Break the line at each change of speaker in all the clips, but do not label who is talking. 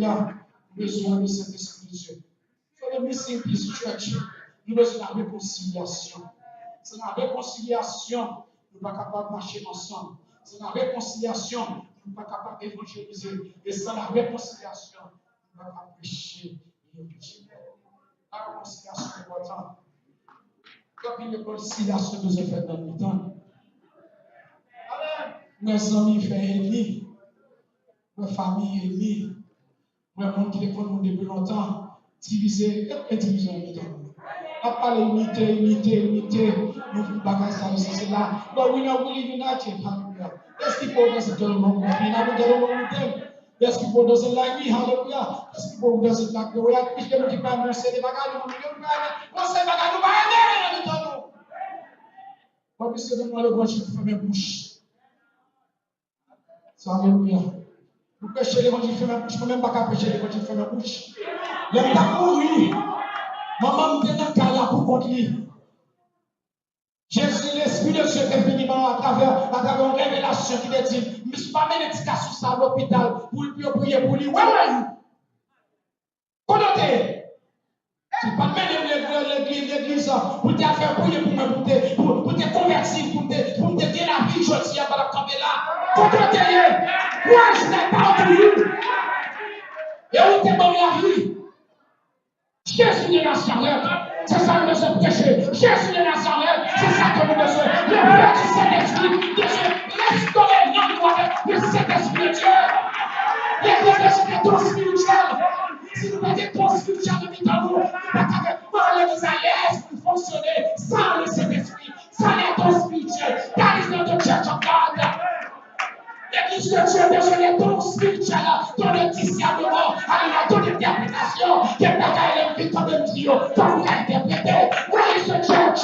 a besoin de cet esprit de Dieu. For the missing piece church, nous avons besoin de la réconciliation. C'est la réconciliation, nous ne sommes pas capables de marcher ensemble. C'est la réconciliation, nous ne sommes pas capables d'évangéliser. Et sans la réconciliation, nous ne sommes pas capables de prêcher l'évangile. La réconciliation est importante. Comme une réconciliation nous est faite dans le temps. Mes amis font ennemis, mes familles ennemis, mes monde qui les connaissent depuis longtemps, divisés et divisés en même temps. On parle unité, nous ne pas ça, c'est là. But we know we live united, hallelujah. There's people who doesn't get along with me, and I don't get along with them. There's people who doesn't like me, hallelujah. There's people who doesn't like the way I preach them, qui parlent de ces bagages, on sait bagages, nous pas aimer dans le temps. But monsieur, donne-moi le bon chiffre, mes bouches. So, alléluia. Vous prêchez l'évangile, fait ma bouche, je ne peux même pas prêcher l'évangile, fait ma bouche. L'homme t'a mouru. Maman me dit dans le cas là pour contre lui. Jésus, l'Esprit de Dieu est venu à travers une révélation qui me dit, je ne suis pas médication ça à l'hôpital pour prier pour lui. Où est-ce qu'on est? Je ne suis pas l'église pour te faire prier pour te convertir, pour te dire la vie, je tiens par la caméra. Où est-ce moi, je n'ai pas entendu. Et où t'es dans la vie? Jésus de Nazareth, c'est ça que nous devons prêcher. Jésus de Nazareth, c'est ça que nous devons. Le Père du Saint-Esprit de Dieu, laisse tomber le Saint-Esprit de Dieu. L'église est ton spirituel. Si nous mettons ton spirituel dans nous, l'église est fonctionner sans le Saint-Esprit, sans les dons spirituels. That is not the church of God. L'église de Dieu a besoin de ton spirituel, ton discernement, ton interprétation, qui est pas qu'à l'éviter ton trio, ton vous interpréter. Where is the church?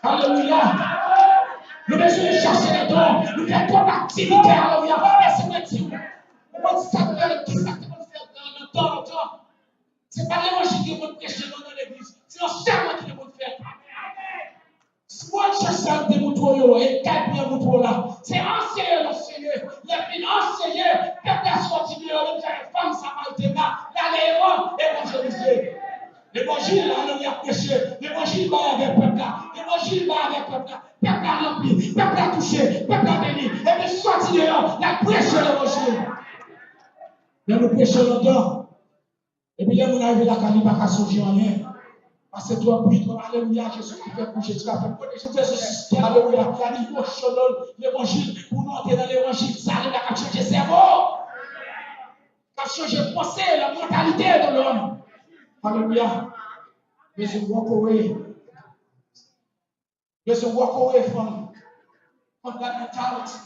Alléluia. Nous devons chercher les dons, nous faisons ton activité, alléluia. Laissez-moi dire, comment ça fait, qui ça fait dans le temps? Ce n'est pas l'évangile qui est prêcher dans l'église, c'est le serment qui est fait. Moi, je sais des moutons et quatre bien moutons là. C'est enseigner, les enseigner, peut-être continuer, les femmes, ça va être là, évangéliser. L'évangile, là, on a prêché. L'évangile va avec le peuple là. L'évangile va avec le peuple là. Peuple a rempli, peuple a touché, peuple a béni. Et puis, sortir de là, la prêche l'évangile. Là, nous prêchons longtemps. Et puis, là, on arrive là, quand il n'y a pas changer rien. Parce que toi, puis toi, alléluia, Jésus qui fait bouger, tu vas faire bouger. Jésus, alléluia, il y a l'évangile, pour nous entrer dans l'évangile, ça arrive à changer le cerveau, à changer la pensée, la mentalité de l'homme. Alléluia. There's a walk away. There's a walk away from that mentality.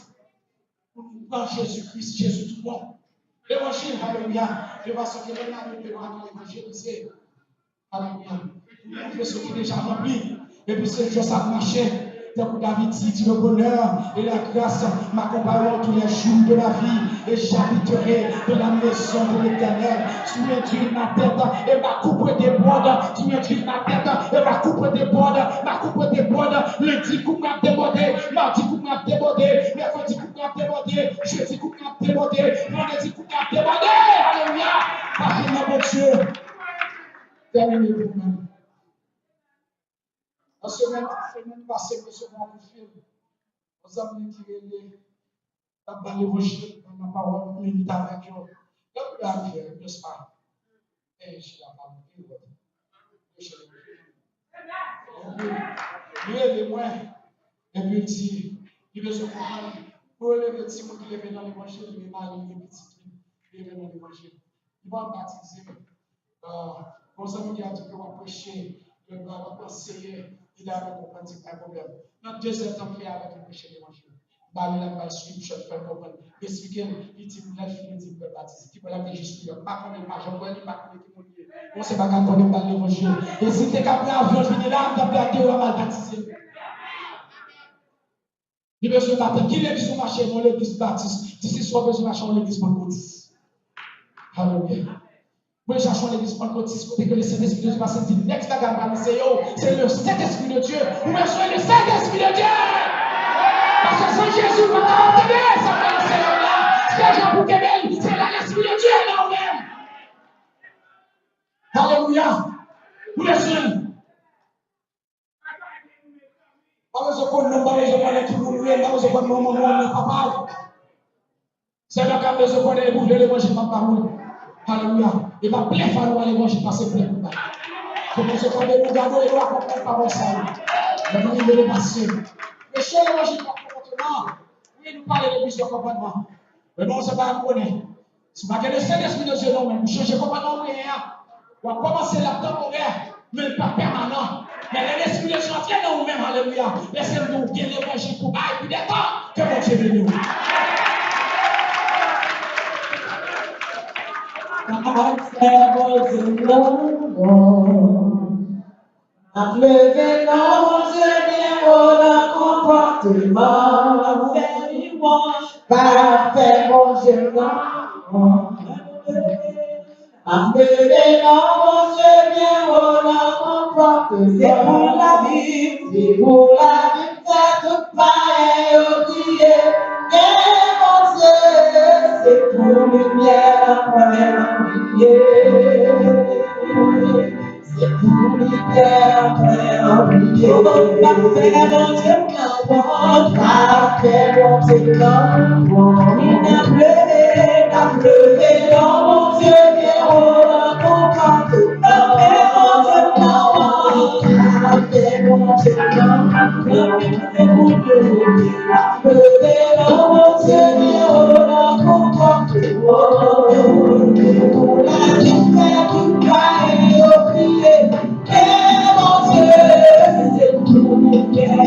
Pour nous prendre Jésus-Christ, Jésus tout bon. L'évangile, alléluia, de façon que l'on a l'évangile, c'est alléluia. On fait ce qui est déjà rempli. Et puis c'est Dieu ça marchait. Donc David dit le bonheur et la grâce m'accompagneront tous les jours de la vie. Et j'habiterai de la maison de l'Éternel. Tu m'induis ma tête et ma coupe déborde. Tu m'induis ma tête et ma coupe déborde. Ma coupe déborde. Lundi coupe m'a débordé. Mardi coupe m'a débordé. Mercredi coupe m'a débordé. Jeudi coupe m'a débordé. Vendredi coupe m'a débordé. Alléluia. Parce que mon Dieu. Terminez vous-même. La semaine passée, nous avons un coup de fil. Nous avons dit dans l'évangile, dans la parole, limite avec eux. Donc, nous avons fait, n'est-ce pas? Et je n'ai pas dit, il est loin. Et puis il dit, il veut se comprendre. Pour les petits mots qui est dans l'évangile, il est mal, il est petit, il est dans l'évangile. Il va baptiser. Nos amis qui ont dit qu'on va prêcher, qu'on va conseiller. Il a compris un problème. Notre deuxième temps fait avec le péché de l'évangile. Bah, il a pas suivi, je fais comprendre. Expliquez, il dit, vous l'avez fini, il dit, baptiser. Qui peut l'amener juste là? Pas qu'on est pas, j'en vois, il pas qu'on est qui mouille. On sait pas qu'on est pas l'évangile. Et si t'es capable d'avion, je viens là, t'as perdu, on va mal baptiser. Il veut se battre. Qui l'église au marché, non l'église baptiste. D'ici soit besoin de marcher, on l'église pentecôtiste. Alléluia. Moi, cherchons l'église pentecôtiste, côté que le Saint-Esprit de Dieu va se dire, next time, c'est le Saint-Esprit de Dieu. Vous besoin le Saint-Esprit de Dieu. Parce que sans Jésus, vous ne pouvez pas entendre ça. C'est là, c'est pour que c'est là, Alléluia. Vous les jeunes. Pas besoin qu'on nous parle, je connais tout le monde, pas besoin qu'on nous montre papa. C'est là qu'on a besoin qu'on ait bouffé l'évangile par parole. Alléluia. Et va plein falloir l'évangile passer plein de temps. Faut que ce soit des nous garder et nous accompagner par ça. Mais nous devons passer. Mais chez l'évangile par comportement, oui, nous parlons de plus de comportement. Mais non, c'est pas un connaître. Si vous avez le Saint-Esprit de Dieu, non, mais vous changez comportement, vous allez commencer la temporaire, mais pas permanent. Mais l'esprit de Dieu entrait dans vous-même, alléluia. Laissez-nous bien l'évangile pour bailler plus de temps que mon Dieu de nous.
A levé dans mon Dieu bien haut le comportement. Parfait mon Dieu non. A levé dans mon Dieu bien haut le comportement. C'est pour la vie, c'est pour la vie, c'est tout pareil au prier. Mais mon Dieu, c'est pour lumière après la prière. C'est pour lumière après la prière. Parfait mon Dieu qu'importe, parfait mon Dieu qu'importe. Il a pleuvé dans mon Dieu bien haut le comportement. Parfait mon Dieu qu'importe, parfait mon Dieu qu'importe. C'est pour lumière. Pleuvé dans mon Dieu bien haut le comportement. Pour la vie faire tout pareil au prier. Et mon Dieu, c'est pour lumière.